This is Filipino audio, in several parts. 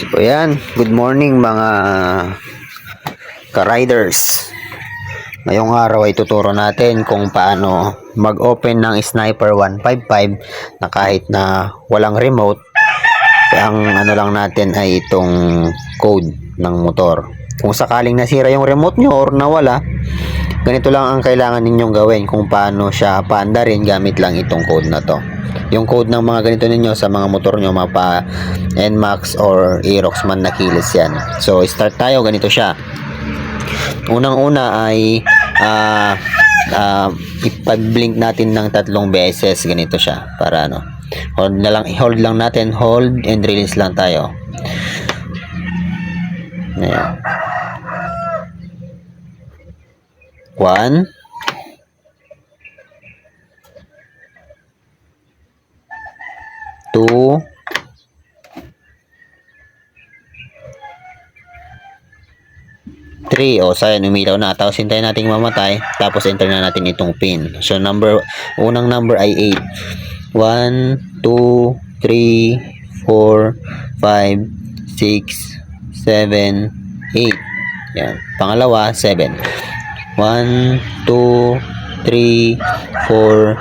So yan, good morning mga ka-riders. Ngayong araw ay tuturo natin kung paano mag-open ng Sniper 155 na kahit na walang remote. Ang ano lang natin ay itong code ng motor. Kung sakaling nasira yung remote nyo or nawala, ganito lang ang kailangan ninyong gawin kung paano siya paandarin gamit lang itong code na to. Yung code ng mga ganito ninyo sa mga motor nyo, mapa NMAX or Aerox man na kilis yan. So start tayo, ganito siya. Unang-una ay ipag-blink natin ng 3 beses, ganito siya para ano. Hold lang natin, hold and release lang tayo. Ayan. 1 2 3. O, sayang, umilaw na. Tapos hintayin natin mamatay. Tapos enter na natin itong pin. So, unang number ay 8. 1, 2, 3, 4, 5, 6, 7, 8. Yan. Pangalawa, 7. 1, 2, 3, 4,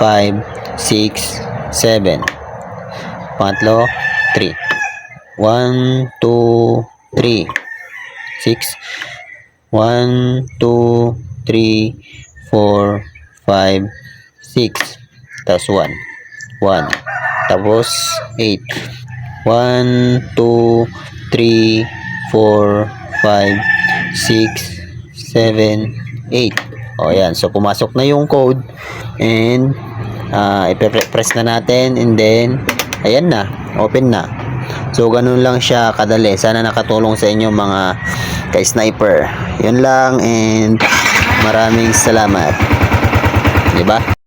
5, 6, 7. Pangatlo, 3. 1, 2, 3, 6. 1, 2, 3, 4, 5, 6. Tapos 1. 1. Tapos 8. 1, 2, 3, 4, 5, 6, 7, 8. O yan. So pumasok na yung code. And ipe-press na natin. And then ayan na. Open na. So ganun lang siya kadali. Sana nakatulong sa inyo mga ka-sniper. Yun lang and maraming salamat. 'Di ba?